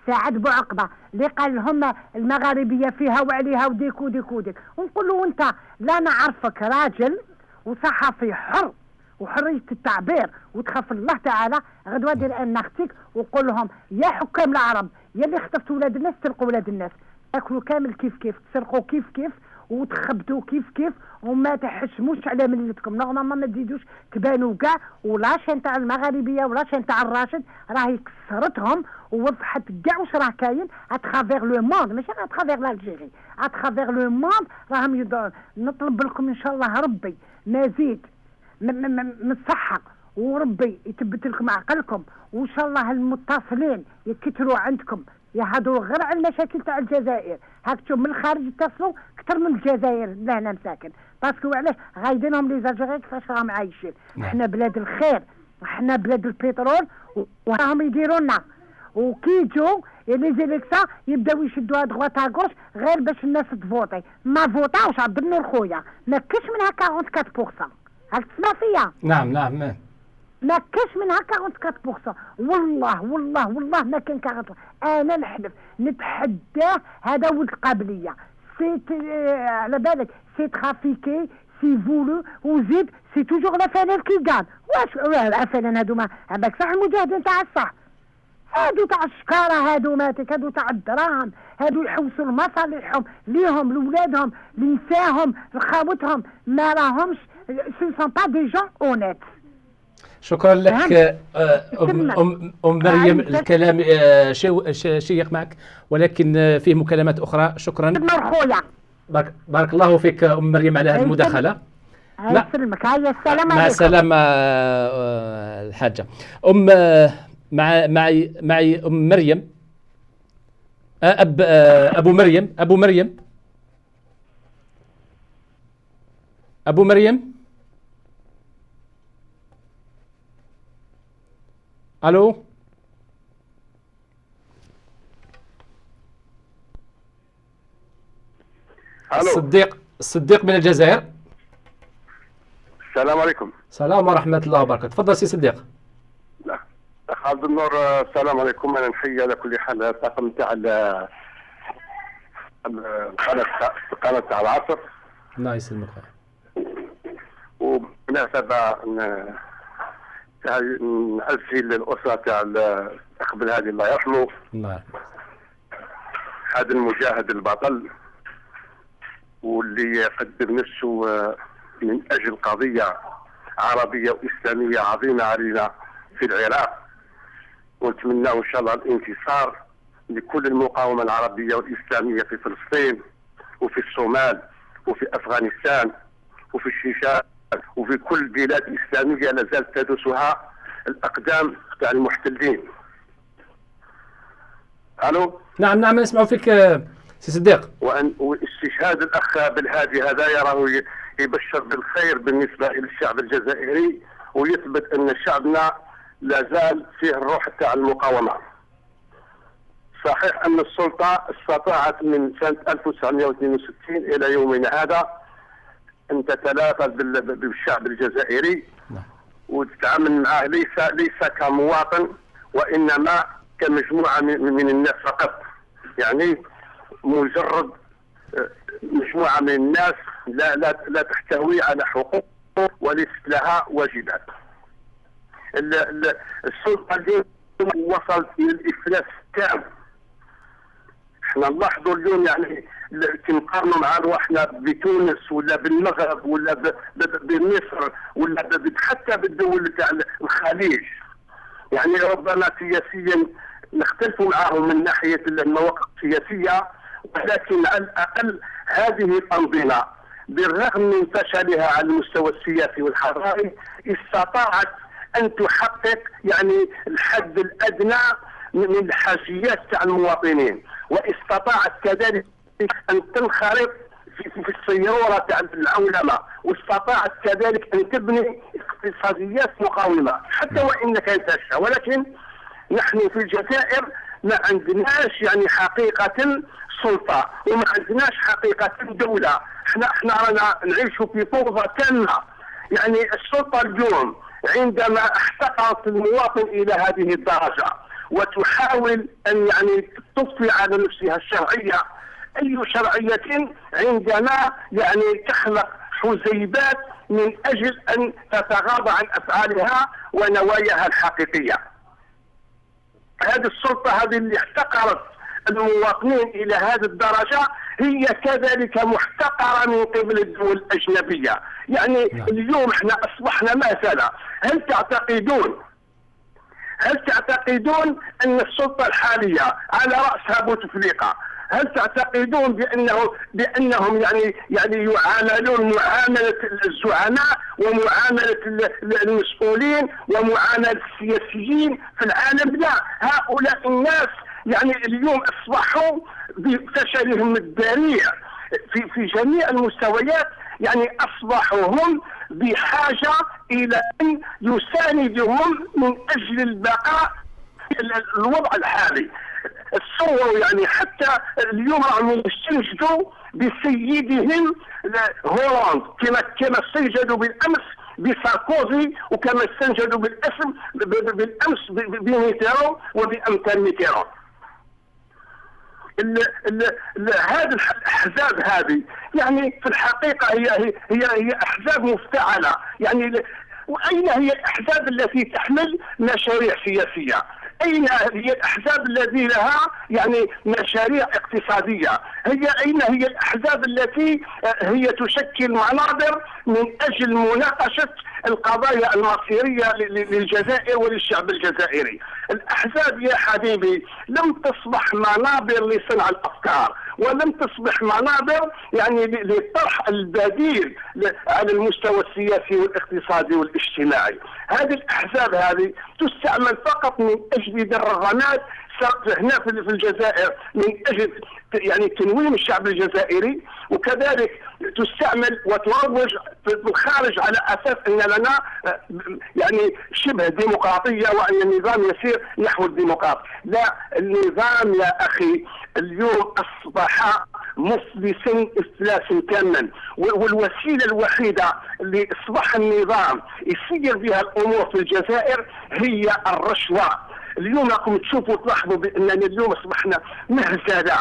سعد بوعقبه اللي قال لهم المغاربيه فيها وعليها وديك وديك وديك، ونقول له انت لا نعرفك راجل وصحفي حر وحريه التعبير وتخاف الله تعالى، غدوه دير ان اختك وقول لهم يا حكام العرب يا اللي خطفتوا ولاد الناس تلقوا ولاد الناس، تاكلوا كامل كيف كيف، تسرقوا كيف كيف، وتخبطوا كيف كيف، وما تحشموش على ملتكم. نورمالمون ما تزيدوش تبانوا كاع. ولا شان تاع المغاربيه ولا شان تاع الراشد راهي كسرتهم ووضحت كاع واش راه كاين اترافيغ لو موند، ماشي اترافيغ لالجيري، اترافيغ لو موند راهم يدور. نطلب لكم ان شاء الله ربي مزيد من الصحه، وربي يثبت لكم عقلكم، وان شاء الله المتصلين يكثروا عندكم يهضروا غير على المشاكل تاع الجزائر. هاك تشوف من الخارج يتصلوا اكثر من الجزائر لهنا مساكن، باسكو علاش غايدينهم لي زالجيريين كيفاش راهم عايشين. احنا بلاد الخير، احنا بلاد البترول، وراهم يديروا لنا. وكي يجوا لي زيليكسا يبداو يشدوها دغوات غوش غير باش الناس تفوتي. ما فوطاوش عبد النور خويا، ما كاش منها 44%. هاك تسمع فيا؟ نعم ما كاش منها 44%. والله والله والله ما كان 44%. انا نحلف نتحداه، هذا ولد القابليه. سيت على بالك سي ترافيكي سي فولو وزيد سي توجور لا فانان كي كان. واش الفنان هادو ما عندك صح المجاهدين تاع الصح، هادو تاع الشكاره، هادو ماتك، هادو تاع الدراهم، هادو يحوسوا لمصالحهم ليهم لولادهم لنساهم لخاوتهم، ما راهمش سو سون با دي جون اونيت. شكرا لك أم مريم. الكلام شيق معك ولكن فيه مكالمات أخرى. شكرا بارك الله فيك أم مريم على هذه المداخلة. يسلمك. هيا السلام عليكم. مع السلامة الحاجة معي أم مريم، أبو مريم. الو صديق من الجزائر. السلام عليكم. السلام ورحمة الله وبركاته. تفضل سي صديق. اخ عبد النور السلام عليكم. انا نحيي على كل حال الطاقم تاع القناة تاع العصر. الله يسلمك. وبمناسبة نعزي الأسرة تاع الأخ بن هادي الله يرحمه. الله يرحمه. هذا المجاهد البطل واللي قدم نفسه من أجل قضية عربية وإسلامية عظيمة علينا في العراق، ونتمنى إن شاء الله الانتصار لكل المقاومة العربية والإسلامية في فلسطين وفي الصومال وفي أفغانستان وفي الشيشان وفي كل بلاد إسلامية لا زالت تدوسها الأقدام تاع المحتلين. ألو؟ نعم نسمع فيك سي صديق. واستشهاد الأخ بالهادي هذا يراه يبشر بالخير بالنسبة للشعب الجزائري، ويثبت أن شعبنا لا زال فيه الروح تاع المقاومة. صحيح أن السلطة استطاعت من سنة 1962 إلى يومنا هذا أن تتلافى بالشعب الجزائري وتتعامل معه ليس كمواطن وإنما كمجموعة من الناس فقط، يعني مجرد مجموعة من الناس لا تحتوي على حقوق وليست لها واجبات. السلطة اليوم وصلت إلى الإفلاس التام. احنا نلاحظوا اليوم يعني كنقارنوا مع رواحنا بتونس ولا بالمغرب ولا بمصر ولا حتى بالدول تاع الخليج، يعني ربما سياسيا نختلف معهم من ناحية المواقف السياسية، ولكن على الأقل هذه الأنظمة بالرغم من فشلها على المستوى السياسي والحضاري استطاعت أن تحقق يعني الحد الأدنى من الحاجيات تاع المواطنين، واستطاعت كذلك أن تنخرط في السيرورة تاع العولمة، واستطاعت كذلك أن تبني اقتصاديات مقاومة حتى وإن كانت هشة. ولكن نحن في الجزائر ما عندناش يعني حقيقة سلطة، وما عندناش حقيقة دولة. احنا رانا نعيش في فوضى تامة. يعني السلطة اليوم عندما احتقرت المواطن إلى هذه الدرجة وتحاول أن يعني تضفي على نفسها الشرعية، أي شرعية عندما يعني تخلق حزيبات من أجل أن تتغاضى عن أفعالها ونواياها الحقيقية. هذه السلطة هذه اللي احتقرت المواطنين إلى هذه الدرجة هي كذلك محتقرة من قبل الدول الأجنبية. يعني اليوم احنا أصبحنا مهزلة. هل تعتقدون أن السلطة الحالية على رأسها بوتفليقة، هل تعتقدون بأنهم يعني يعاملون معاملة الزعماء ومعاملة المسؤولين ومعاملة السياسيين في العالم؟ لا، هؤلاء الناس يعني اليوم أصبحوا بفشلهم الذريع في جميع المستويات، يعني أصبحوا هم بحاجة إلى أن يساندهم من أجل البقاء في الوضع الحالي. الصور يعني حتى اليوم راهم يستنجدوا بسيدهم هولاند كما استنجدوا بالأمس بساركوزي، وكما استنجدوا بالأمس بميتيرو وبأمثال ميتيرو. هذه الاحزاب هذه يعني في الحقيقه هي احزاب مفتعله. يعني واين هي الاحزاب التي تحمل مشاريع سياسيه؟ اين هي الاحزاب التي لها يعني مشاريع اقتصاديه؟ اين هي الاحزاب التي هي تشكل مناظر من اجل مناقشه القضايا المصيريه للجزائر وللشعب الجزائري؟ الاحزاب يا حبيبي لم تصبح منابر لصنع الافكار، ولم تصبح منابر يعني لطرح البديل على المستوى السياسي والاقتصادي والاجتماعي. هذه الاحزاب هذه تستعمل فقط من اجل در الرماد هنا في الجزائر، من اجل يعني تنويم الشعب الجزائري، وكذلك تستعمل وتروج في الخارج على اساس ان لنا يعني شبه ديمقراطيه وان النظام يسير نحو الديمقراطيه. لا، النظام يا اخي اليوم اصبح مفلسا افلاسا تاما، والوسيله الوحيده اللي اصبح النظام يسير بها الامور في الجزائر هي الرشوه. اليوم راكم تشوفوا تلاحظوا باننا اليوم اصبحنا مهزله.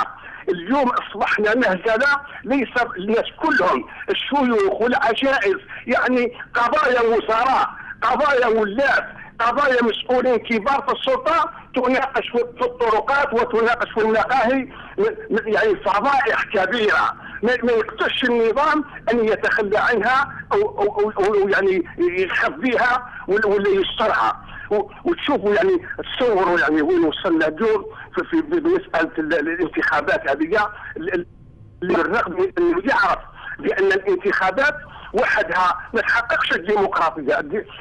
اليوم اصبحنا مهزله، ليس الناس كلهم الشيوخ والعجائز، يعني قضايا وزراء، قضايا ولاة، قضايا مسؤولين كبار في السلطه تناقش في الطرقات وتناقش في المقاهي، يعني فضائح كبيره ما يقدرش النظام ان يتخلى عنها او يعني يخبيها ولا يسترها. وتشوفوا يعني تصوروا يعني وين وصلنا اليوم في مساله الانتخابات هذه، بالرغم من انه يعرف بان الانتخابات وحدها ما تحققش الديمقراطيه.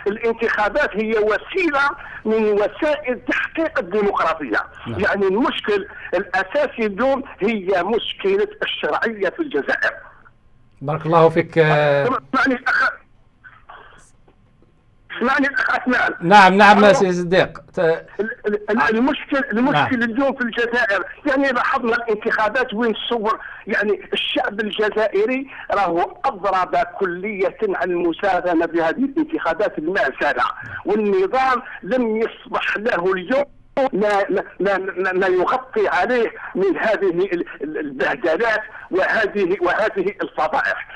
الانتخابات هي وسيله من وسائل تحقيق الديمقراطيه. يعني المشكل الاساسي اليوم هي مشكله الشرعيه في الجزائر. بارك الله فيك. اسمعني الاخ عثمان. نعم سي صديق. المشكل اليوم في الجزائر، يعني لاحظنا الانتخابات وين تصور يعني الشعب الجزائري راهو اضرب كليه عن المساهمه بهذه الانتخابات المعزله، والنظام لم يصبح له اليوم ما يغطي عليه من هذه البهدلات وهذه الفضائح.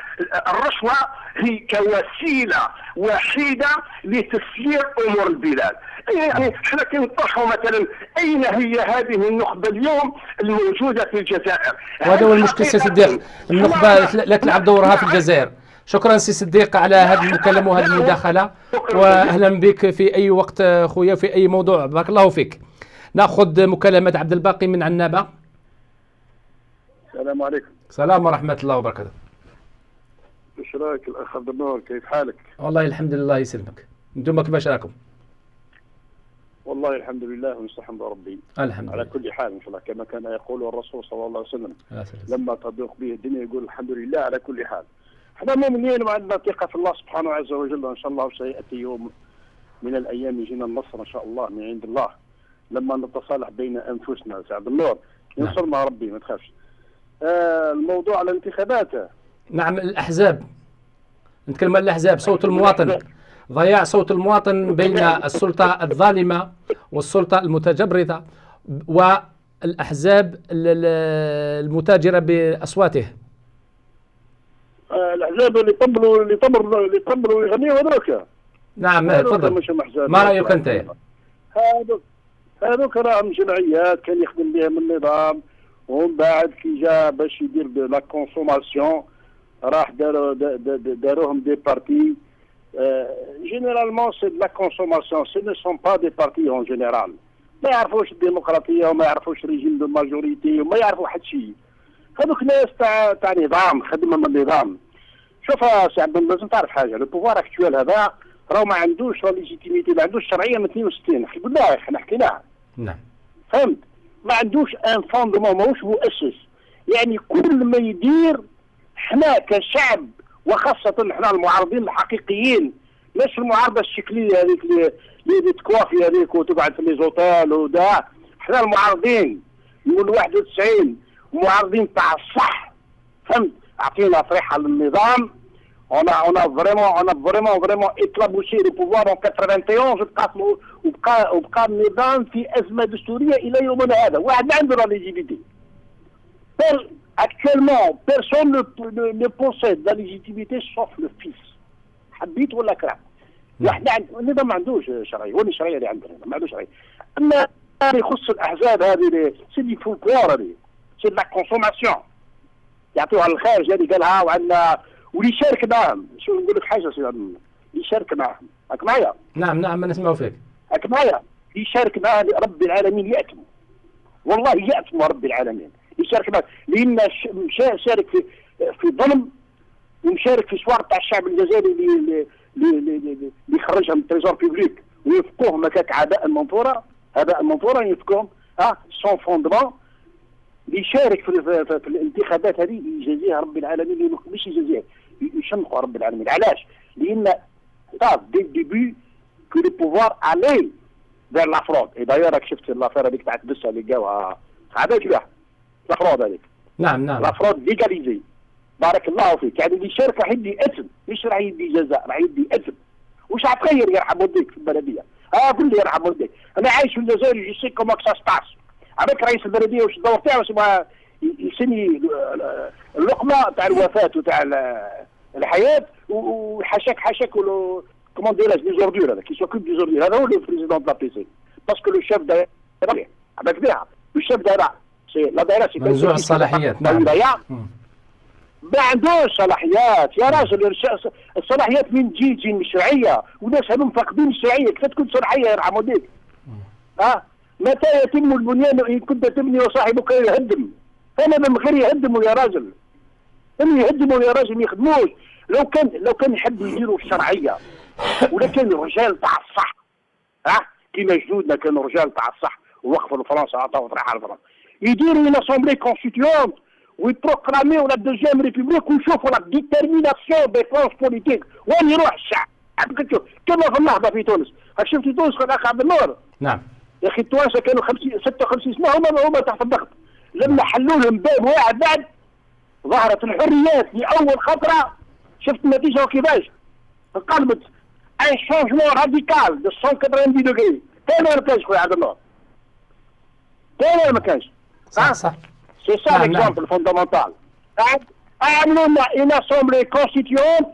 الرشوة هي كوسيلة وحيدة لتسيير أمور البلاد. يعني احنا كنطرحوا مثلا أين هي هذه النخبة اليوم الموجودة في الجزائر؟ وهذا هو المشكل سي صديق، النخبة لا تلعب دورها في الجزائر. شكرا سي صديق على هذه المكالمة وهذه المداخلة، وأهلا بك في أي وقت خويا في أي موضوع. بارك الله فيك. ناخذ مكالمة عبد الباقي من عنابة. السلام عليكم. السلام ورحمة الله وبركاته. ايش رايك الاخ عبد النور، كيف حالك؟ والله الحمد لله يسلمك. انتم كيفاش راكم؟ والله الحمد لله ونستحمد ربي الحمد على لله. كل حال ان شاء الله، كما كان يقول الرسول صلى الله عليه وسلم لما تضيق به الدنيا يقول الحمد لله على كل حال. احنا مؤمنين وعندنا ثقه في الله سبحانه عز وجل، ان شاء الله وسياتي يوم من الايام يجينا النصر ان شاء الله من عند الله، لما نتصالح بين انفسنا. سعد النور ينصرنا ربي ما تخافش. الموضوع على الانتخابات. نعم، الأحزاب، نتكلم عن الأحزاب، صوت المواطن، ضياع صوت المواطن بين السلطة الظالمة والسلطة المتجبرة والأحزاب المتاجرة بأصواته. الاحزاب اللي طبلوا ويغنيوا هذوك. نعم تفضل، ما رأيك أنت؟ هذوك راهم جمعيات كان يخدم بهم النظام، ومن بعد كي جا باش يدير لا كونسوماسيون راح داروهم دي بارتي. جينيرالمون سي دو لا كونسوماسيون، سي نو سون با دي بارتي اون جينيرال. ما يعرفوش الديمقراطيه وما يعرفوش ريجيم دو ماجوريتي وما يعرفوا حد شيء. هذوك ناس تاع نظام، خدمه من النظام. شوف سي عبد الله لازم تعرف حاجه، لو بوفوار اكتوال هذا راهو ما عندوش لا ليجيتيميتي، ما عندوش شرعيه من 62. قلناها احنا حكيناها. نعم. فهمت؟ ما عندوش ان فوندمون، ماهوش مؤسس. يعني كل ما يدير احنا كشعب، وخاصة احنا المعارضين الحقيقيين، مش المعارضة الشكلية هذيك اللي تكوافي هذيك وتقعد في ليزوتيل ودا. احنا المعارضين من 91 معارضين تاع الصح. فهمت؟ اعطينا طريحة للنظام. on a vraiment éclaboussé le pouvoir en 91 وبقى النظام في أزمة دستورية إلى يومنا هذا. واحد ما عنده لا ليجيتيميتي. Actuellement, personne ne possède la légitimité sauf le fils. حبيت ولا كره. احنا النظام ما عندوش شرعيه، ولا الشرعيه اللي عندنا ما عندوش شرعيه. اما يخص الاحزاب هذه سي دي فولكلور، هذه سي لا كونسوماسيون يعطوها للخارج. هذه قالها وعندنا واللي يشارك معاهم. شو نقول لك حاجه سي اللي يشارك معاهم. راك معايا؟ نعم ما نسمعوا فيك. راك معايا؟ يشارك معاه رب العالمين يأتم، والله يأتم رب العالمين. يشارك معاه لان شارك في ظلم، ومشارك في سوار تاع الشعب الجزائري اللي خرجها من التريزور بيبليك ويفقوهم هكاك عداء منثورا يفقوهم سون فوندمون. اللي يشارك في الانتخابات هذه يجازيها رب العالمين، مش يجازيها، يشنقوا رب العالمين. علاش؟ لان صار دي ديبي كو لو بوفوار الي فير لا فرود. اي دايور راك شفت لافير هذيك تاع الدسه اللي لقاوها هذاك لا فرود هذيك. نعم لا فرود ليغاليزي. بارك الله فيك. يعني اللي يشارك راح يدي اثم، مش راح يدي جزاء، راح يدي اثم. وش حتغير يرحم والديك في البلديه؟ قول لي يرحم والديك. انا عايش في الجزائر جو سي كومون سا ستاس. هذاك رئيس البلديه واش الدور تاعو يسني اللقمه تاع الوفاه وتاع الحياه، وحاشاك كومون ديراج لي زوردور، هذا كي سوكوب دي زوردور. هذا هو لو بريزيدون دو لا بي سي، باسكو لو شيف دايره عباك بها. لو شيف دايره سي لا دايره سي منزوع الصلاحيات. نعم. ما عندوش صلاحيات يا راجل. الصلاحيات من تجي من الشرعيه، وناس هذوم فاقدين الشرعيه. كيف تكون شرعيه يرحم والديك؟ متى يتم البنيان ان كنت تبني وصاحبك يهدم؟ انا من غير يهدموا يا راجل. هم يهدموا يا راجل، ما يخدموش. لو كان يحبوا يديروا الشرعيه، ولا كان الرجال تاع الصح كيما جدودنا كانوا رجال تاع الصح ووقفوا لفرنسا، عطاو طريحه لفرنسا، يديروا اون اسامبلي كونستيتيونت ويبروكلاميو لا دوزيام ريبوبليك ويشوفوا لا ديتيرميناسيون دي فورس بوليتيك. وين يروح الشعب؟ كما في النهضه في تونس. راك شفتي تونس الاخ عبد النور؟ نعم يا اخي التوانسه كانوا 56 سنه هما تحت الضغط. لما حلوا لهم باب واحد بعد ظهرت الحريات لاول خطره. شفت النتيجه كيفاش؟ انقلبت ان شونجمون راديكال دو 190 دوغري. كان ما كانش خويا عبد النور، كان ما كانش. صح سي سا ليكزامبل فوندامونتال. عملوا لنا اون اسامبلي كونستيتيونت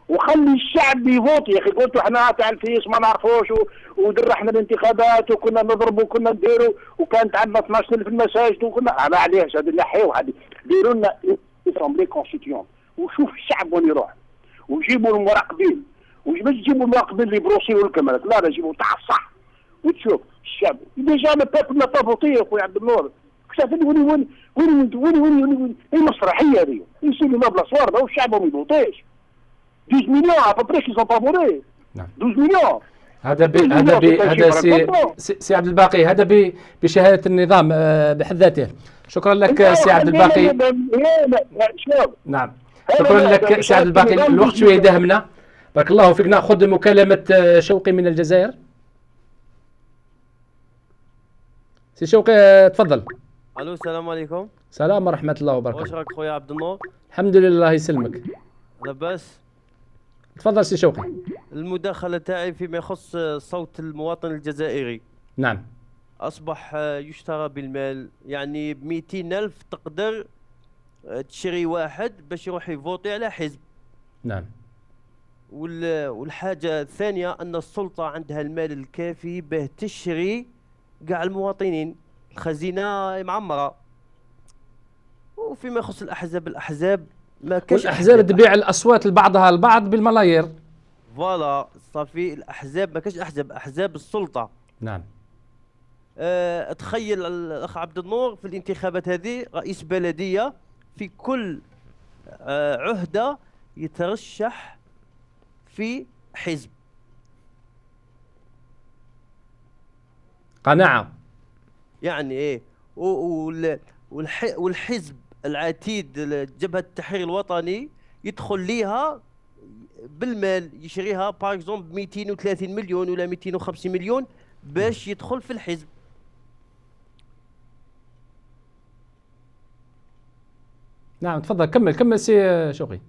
وخلي الشعب يفوت. يا اخي قلتوا احنا تاع الفيس ما نعرفوش ودرحنا الانتخابات وكنا نضربوا وكنا نديروا وكانت عندنا 12,000 مساجد وكنا معليش هذه نحيو هذه. ديروا لنا اسامبلي كونستيتيون وشوف الشعب وين يروح، وجيبوا المراقبين. ومش تجيبوا المراقبين اللي بروسيو لكم، لا جيبوا تاع الصح وتشوف الشعب. ديجا لو بيبل نا با فوتي خويا عبد النور. وين المسرحيه هذه؟ يسيبوا مبلغ صوار والشعب ما يفوتيش. 12 مليون ابوبري كي سون با فوري. 12 مليون هذا سي عبد الباقي، هذا بشهاده النظام بحد ذاته. شكرا لك سي عبد الباقي. نعم شكرا لك سي عبد الباقي. الوقت شويه داهمنا. بارك الله فيك. ناخذ مكالمه شوقي من الجزائر. سي شوقي تفضل. الو السلام عليكم. السلام ورحمه الله وبركاته. واش راك خويا عبد النور؟ الحمد لله الله يسلمك. لاباس. تفضل سي شوقي. المداخله تاعي فيما يخص صوت المواطن الجزائري. نعم. اصبح يشترى بالمال، يعني ب200,000 تقدر تشري واحد باش يروح يفوتي على حزب. نعم. والحاجه الثانيه ان السلطه عندها المال الكافي باه تشري كاع المواطنين، الخزينه معمره. وفيما يخص الأحزاب ما كاش. والأحزاب تبيع الأصوات لبعضها البعض بالملايير. فوالا صافي الأحزاب ما كاش أحزاب السلطة. نعم. تخيل الأخ عبد النور في الانتخابات هذه رئيس بلدية في كل عهدة يترشح في حزب. قناعة. يعني ايه والحزب العتيد جبهة التحرير الوطني يدخل ليها بالمال، يشريها باغ اكزومبل ب 230 مليون ولا 250 مليون باش يدخل في الحزب. نعم تفضل كمل سي شوقي.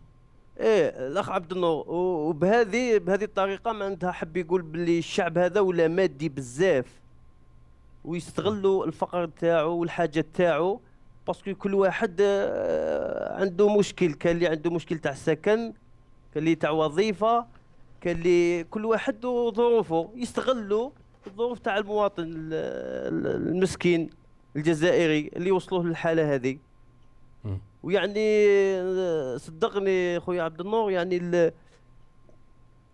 ايه الاخ عبد النور، وبهذه الطريقه معناتها حب يقول باللي الشعب هذا ولا مادي بزاف ويستغلوا الفقر تاعو والحاجه تاعو، باسكو كل واحد عنده مشكل. كان اللي عنده مشكل تاع السكن، كان اللي تاع وظيفه، كان اللي كل واحد وظروفه. يستغلوا الظروف تاع المواطن المسكين الجزائري اللي وصلوه للحاله هذه. ويعني صدقني خويا عبد النور، يعني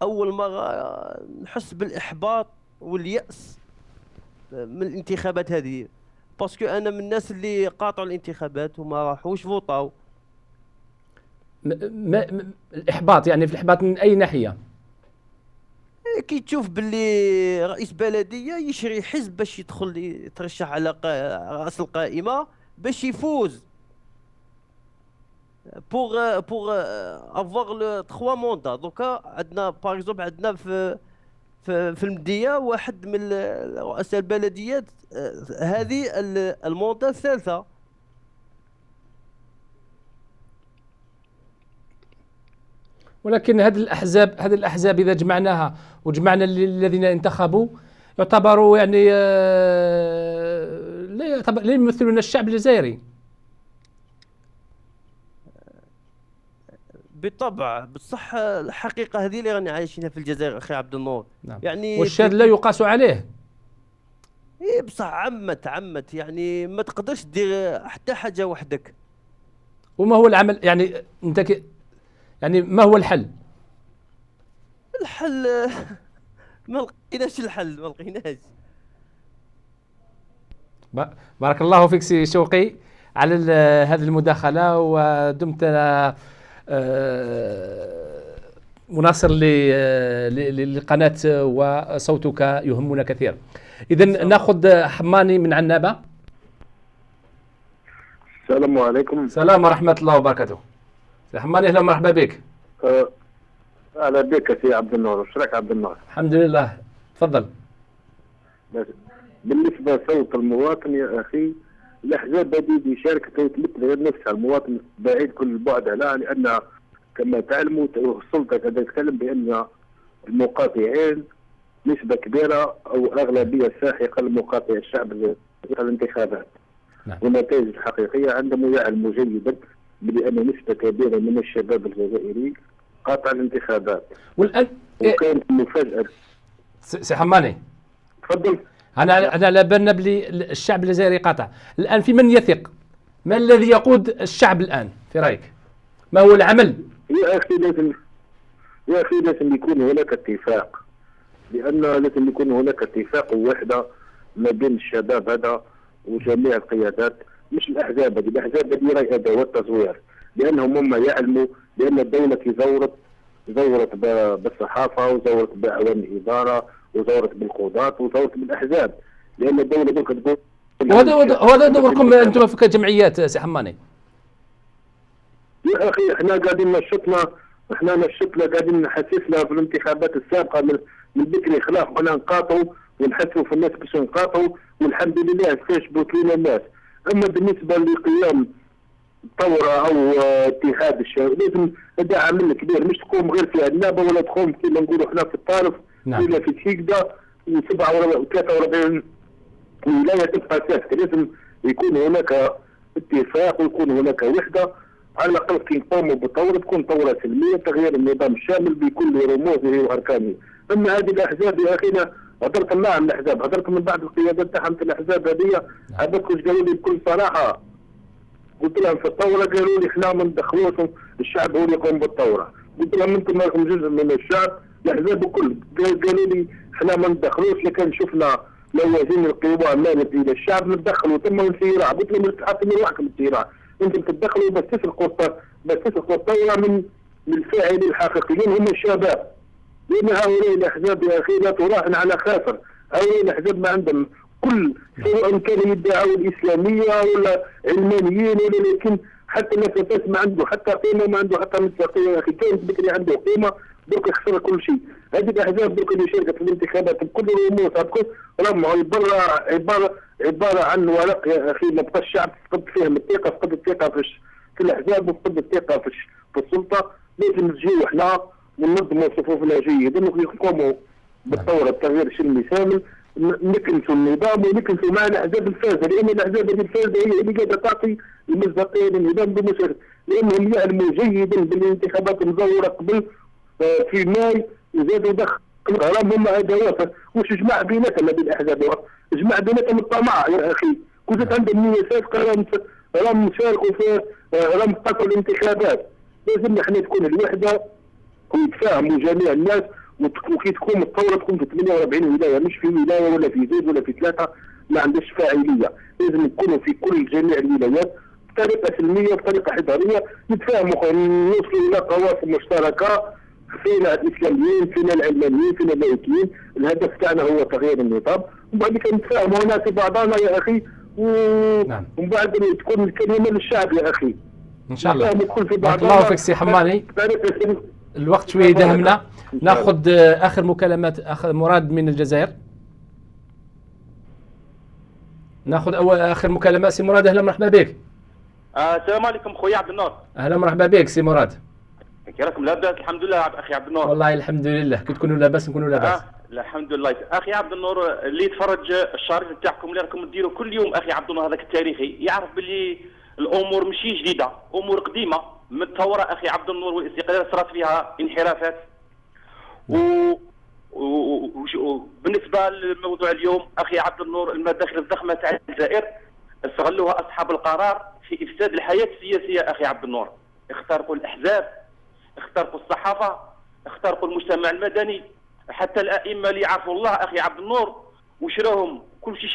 اول مره نحس بالاحباط والياس من الانتخابات هذه، باسكو انا من الناس اللي قاطعوا الانتخابات وما راحوش فوطاو. الاحباط يعني في الاحباط من اي ناحيه؟ كي تشوف باللي رئيس بلديه يشري حزب باش يدخل يترشح على راس القائمه باش يفوز pour avoir le 3 mandats. دوكا عندنا باغ اكزومبل عندنا في المديه واحد من رؤساء البلديات هذه الموندا الثالثه. ولكن هذه الاحزاب اذا جمعناها وجمعنا الذين انتخبوا يعتبروا يعني لا يمثلون الشعب الجزائري. بالطبع بصح الحقيقه هذه اللي راني عايشينها في الجزائر اخي عبد النور. نعم. يعني والشاذ لا يقاس عليه. ايه بصح عمت يعني ما تقدرش دير حتى حاجه وحدك. وما هو العمل يعني انت يعني ما هو الحل؟ الحل ما لقيناش الحل، ما لقيناش. بارك الله فيك سي شوقي على هذه المداخله، ودمت مناصر للقناة وصوتك يهمنا كثير. إذا ناخذ حماني من عنابة. السلام عليكم. السلام ورحمة الله وبركاته. سي حماني أهلا ومرحبا بك. أهلا بك سي عبد النور. واش راك عبد النور؟ الحمد لله تفضل. بالنسبة لصوت المواطن يا أخي، الأحزاب هذه يشارك تمثل غير نفسها. المواطن بعيد كل البعد عنها، لأن كما تعلموا السلطة قد تتكلم بأن المقاطعين نسبة كبيرة أو أغلبية ساحقة لمقاطع الشعب في الانتخابات. نعم. والنتائج الحقيقية عندما يعلموا جيدا بأن نسبة كبيرة من الشباب الجزائري قاطع الانتخابات. والآن وكانت مفاجأة. سي حماني تفضل. أنا على بالنا بلي الشعب الجزائري قاطع. الآن في من يثق؟ ما الذي يقود الشعب الآن في رأيك؟ ما هو العمل؟ يا أخي لازم يكون هناك اتفاق، لأن لازم يكون هناك اتفاق ووحدة ما بين الشباب هذا وجميع القيادات، مش الأحزاب هذه. الأحزاب هذه راهي أدوات تزوير، لأنهم هم يعلموا بأن الدولة كي زورت بالصحافة وزورت بأعوان الإدارة وثوره بالقضاة وثوره بالاحزاب، لان الدوله دوك تقول وهذا دوركم انتم في كجمعيات سي حماني. يا اخي احنا قاعدين نشطنا قاعدين نحسسنا في الانتخابات السابقه من بكري خلاف وانا نقاطعوا ونحسوا في الناس باش نقاطعوا، والحمد لله استجبوا لنا الناس. اما بالنسبه لقيام ثوره او اتحاد الشباب لازم هذا عامل كبير، مش تقوم غير في عنابه ولا تقوم كما نقولوا احنا في الطارف ولا في تيكدا و43 ولايه تبقى ساكته. لازم يكون هناك اتفاق ويكون هناك وحده، على الاقل كي نقوموا بالثوره تكون ثوره سلميه، تغيير النظام الشامل بكل رموزه واركانه. اما هذه الاحزاب يا اخينا هضرت معهم الاحزاب، هضرت من بعد القيادات تاعهم في الاحزاب هذه، هذاك واش قالوا لي بكل صراحه، قلت لهم في الثوره قالوا لي احنا ما ندخلوش الشعب هو اللي يقوم بالثوره، قلت لهم انتم راكم جزء من الشعب، الاحزاب الكل قالوا لي احنا ما ندخلوش، لكن شفنا لوازين القوى مالت الى الشعب ندخلوا ثم الصراع، قلت لهم حتى من وحدكم الصراع، انتم تدخلوا بس تسرقوا الثوره من الفاعلين الحقيقيين هم الشباب، لان هؤلاء الاحزاب يا اخي لا تراهن على خاسر، هؤلاء الاحزاب ما عندهم كل سواء كانوا يدعوا الاسلاميه ولا علمانيين ولا، لكن حتى الناس ما عنده حتى قيمه، ما عنده حتى مصداقيه يا اخي، كان بكري عنده قيمه دوك خسر كل شيء. هذه الاحزاب دوك اللي شاركت في الانتخابات بكل الامور راهم عباره عن ورق يا اخي، ما بقى الشعب فقد فيهم الثقه، فقد الثقه في الاحزاب وفقد الثقه في السلطه. لازم نجيو احنا وننظموا صفوفنا جيدا ونقوموا بالثوره التغيير السلمي شامل، نكنسوا النظام ونكنسوا مع الاحزاب الفاسده، لان الاحزاب هذه الفاسده هي اللي قاعده تعطي المصداقيه للنظام بمشاكل، لانهم يعلموا جيدا بالانتخابات المزوره قبل في ماي وزادوا دخلوا هم ادوات واش جمع بيناتنا بالاحزاب، جمع بيناتهم الطمع يا اخي، كنت عندهم نيه صادقه راهم نشاركوا في راهم قتلوا الانتخابات. لازم احنا تكون الوحده ويتفاهموا جميع الناس، وكي تكون الثوره تكون في 48 ولايه، مش في ولايه ولا في زوج ولا في ثلاثه ما عندهاش فاعليه، لازم نكونوا في كل جميع الولايات بطريقه سلميه بطريقه حضاريه، نتفاهموا نوصلوا الى قواسم مشتركه، فينا الاسلاميين فينا العلمانيين فينا اللايكيين، الهدف تاعنا هو تغيير النظام، وبعد كده نتفاهموا هنا في بعضنا يا اخي ومن بعد تكون الكلمه للشعب يا اخي ان شاء الله. بارك الله فيك سي حماني، الوقت شويه يدهمنا، ناخذ اخر مكالمات. اخ مراد من الجزائر، ناخذ اول اخر مكالمه. سي مراد اهلا مرحبا بك. السلام عليكم خويا عبد النور. اهلا مرحبا بك سي مراد. كي راكم لاباس؟ الحمد لله اخي عبد النور. والله الحمد لله، كي تكونوا لاباس نكونوا لاباس. الحمد لله اخي عبد النور، اللي يتفرج الشريط تاعكم اللي راكم ديروا كل يوم اخي عبد النور هذاك التاريخي يعرف باللي الامور ماشي جديده، امور قديمه من الثوره اخي عبد النور والاستقلال صارت فيها انحرافات. وبالنسبه للموضوع اليوم اخي عبد النور، المداخل الضخمه تاع الجزائر استغلوها اصحاب القرار في افساد الحياه السياسيه اخي عبد النور، اخترقوا الاحزاب، اخترقوا الصحافه، اخترقوا المجتمع المدني، حتى الائمه اللي يعرفوا الله اخي عبد النور وشراوهم، كل شيء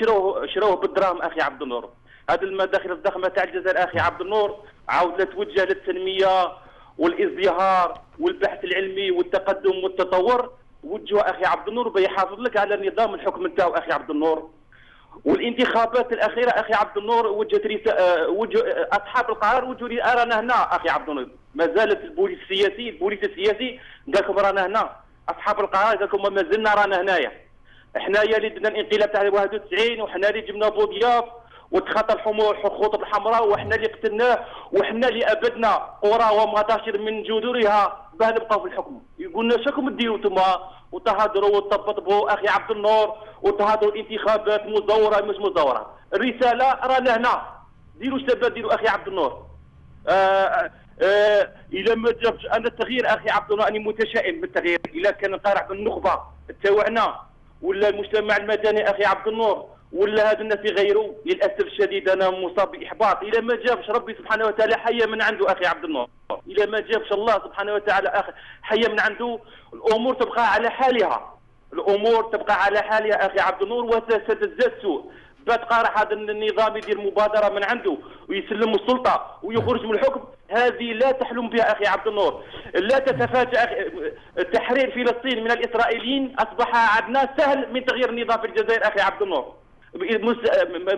شراوه بالدراهم اخي عبد النور. هذه المداخل الضخمه تاع الجزائر اخي عبد النور عاود لا توجه للتنميه والازدهار والبحث العلمي والتقدم والتطور، وجهوا اخي عبد النور بيحافظ لك على نظام الحكم نتاعو اخي عبد النور. والانتخابات الاخيره اخي عبد النور وجهت اصحاب القرار وجهوا لي رانا هنا اخي عبد النور، ما زالت البوليس السياسي قال لكم رانا هنا، اصحاب القرار قال لكم ما زلنا رانا هنايا، احنايا اللي درنا الانقلاب تاع 91 وحنا اللي جبنا بوضياف وتخطى الخطوط الحمراء، وحنا اللي قتلناه، وحنا اللي ابدنا قرى ومغادر من جذورها باه نبقاو في الحكم. يقولنا شكم ديروا انتما وتهضروا وتطبطبوا اخي عبد النور وتهضروا الانتخابات مزوره مش مزوره، الرساله رانا هنا، ديروا شباب ديروا اخي عبد النور. الى ما جابش انا التغيير اخي عبد النور، اني متشائم بالتغيير، الا كان قارع بالنخبه تاعنا ولا المجتمع المدني اخي عبد النور ولا هذا الناس يغيروا، للاسف الشديد انا مصاب باحباط. الى ما جابش ربي سبحانه وتعالى حيه من عنده اخي عبد النور، الى ما جابش الله سبحانه وتعالى حيه من عنده، الامور تبقى على حالها، الامور تبقى على حالها اخي عبد النور وستزداد سوء. بات قارح هذا النظام يدير مبادره من عنده ويسلم السلطه ويخرج من الحكم، هذه لا تحلم بها اخي عبد النور. لا تتفاجأ تحرير فلسطين من الإسرائيليين أصبح عندنا سهل من تغيير النظام في الجزائر أخي عبد النور.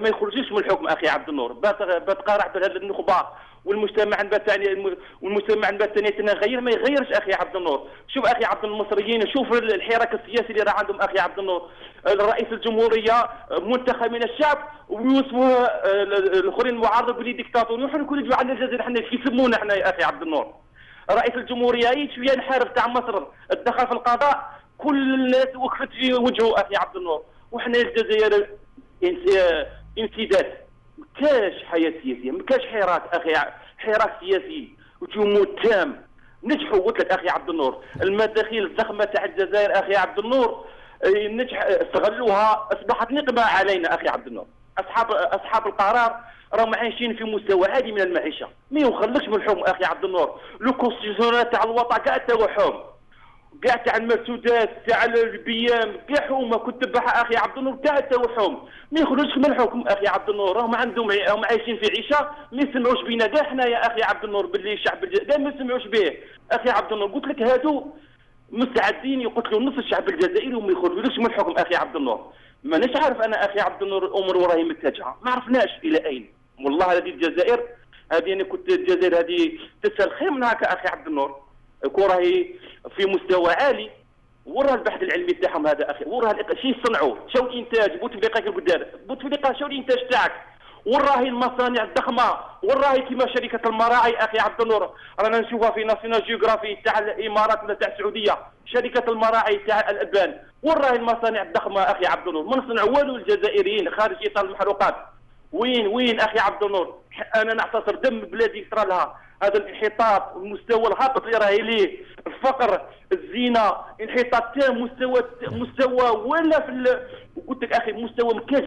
ما يخرجوش من الحكم أخي عبد النور، بتقارع بهذه النخبة والمجتمع الثاني غير ما يغيرش اخي عبد النور. شوف اخي عبد المصريين، شوف الحراك السياسي اللي راه عندهم اخي عبد النور. رئيس الجمهوريه منتخب من الشعب ويوصفوه الاخرين المعارضه بلي ديكتاتور، وحنا كل يجوا عندنا الجزائر حنا كي يسمونا حنا يا اخي عبد النور. رئيس الجمهوريه شويه نحارب تاع مصر الدخل في القضاء، كل الناس وقفت في وجهه اخي عبد النور، وحنا الجزائر انسداد. مكاش حياه سياسيه، مكاش حراك اخي، حراك سياسي وجمود تام. نجحوا قلت لك اخي عبد النور، المداخيل الضخمه تاع الجزائر اخي عبد النور نجح استغلوها، اصبحت نقمه علينا اخي عبد النور. اصحاب القرار راهم عايشين في مستوى عالي من المعيشه، ما يخلكش من الحكم اخي عبد النور. لو كونستيسيونال تاع الوطن كاع تاعو حكم، كاع تاع المسودات تاع البيام كاع حومه كنت تبعها اخي عبد النور كاع توحهم، ما يخرجوش من الحكم اخي عبد النور. راهم هم عايشين في عيشه ما يسمعوش بينا كاع حنا يا اخي عبد النور، باللي الشعب كاع ما يسمعوش به اخي عبد النور. قلت لك هادو مستعدين يقتلوا نص الشعب الجزائري وما يخرجوش من الحكم اخي عبد النور. مانيش عارف انا اخي عبد النور الامور وراهي متجهه، ما عرفناش الى اين. والله هذه الجزائر هذه انا كنت الجزائر هذه تسال خير من هكا اخي عبد النور، راهي في مستوى عالي. وراه البحث العلمي تاعهم هذا اخي، وراه شي يصنعوا، شو الانتاج بوتفليقه القدار، بوتفليقه شو الانتاج تاعك، وراهي المصانع الضخمه، وراهي كيما شركه المراعي اخي عبد النور رانا نشوفها في ناسيونال جيوغرافي تاع الامارات ولا تاع السعوديه، شركه المراعي تاع الالبان، وراهي المصانع الضخمه اخي عبد النور. ما نصنع والو الجزائريين خارج اطار المحروقات. وين اخي عبد النور؟ انا نعتصر دم بلادي صرا لها هذا الانحطاط والمستوى الهابط اللي راهي ليه، الفقر، الزنا، انحطاط تام، مستوى ولا في قلت لك اخي مستوى مكاش.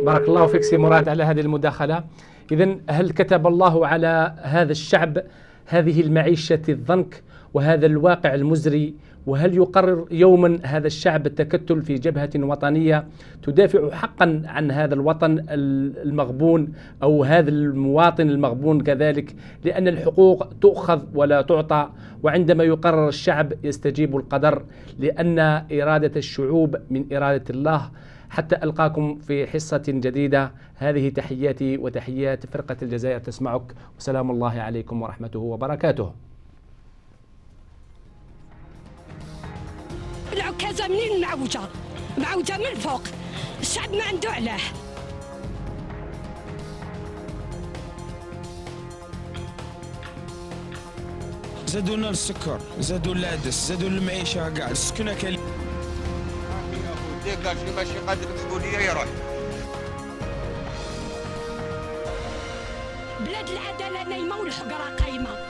بارك الله فيك سي مراد على هذه المداخلة. إذن هل كتب الله على هذا الشعب هذه المعيشة الضنك وهذا الواقع المزري؟ وهل يقرر يوما هذا الشعب التكتل في جبهة وطنية تدافع حقا عن هذا الوطن المغبون أو هذا المواطن المغبون كذلك؟ لأن الحقوق تؤخذ ولا تعطى، وعندما يقرر الشعب يستجيب القدر، لأن إرادة الشعوب من إرادة الله. حتى ألقاكم في حصة جديدة. هذه تحياتي وتحيات فرقة الجزائر تسمعك، وسلام الله عليكم ورحمته وبركاته. العكازة منين معوجة من فوق، الشعب ما عنده علاه. زادوا لنا السكر، زادوا العدس، زادوا المعيشة كاع، السكنة كاين. ديك اللي ماشي قادر تقول لي يروح. بلاد العدالة نايمة والحقرة قايمة.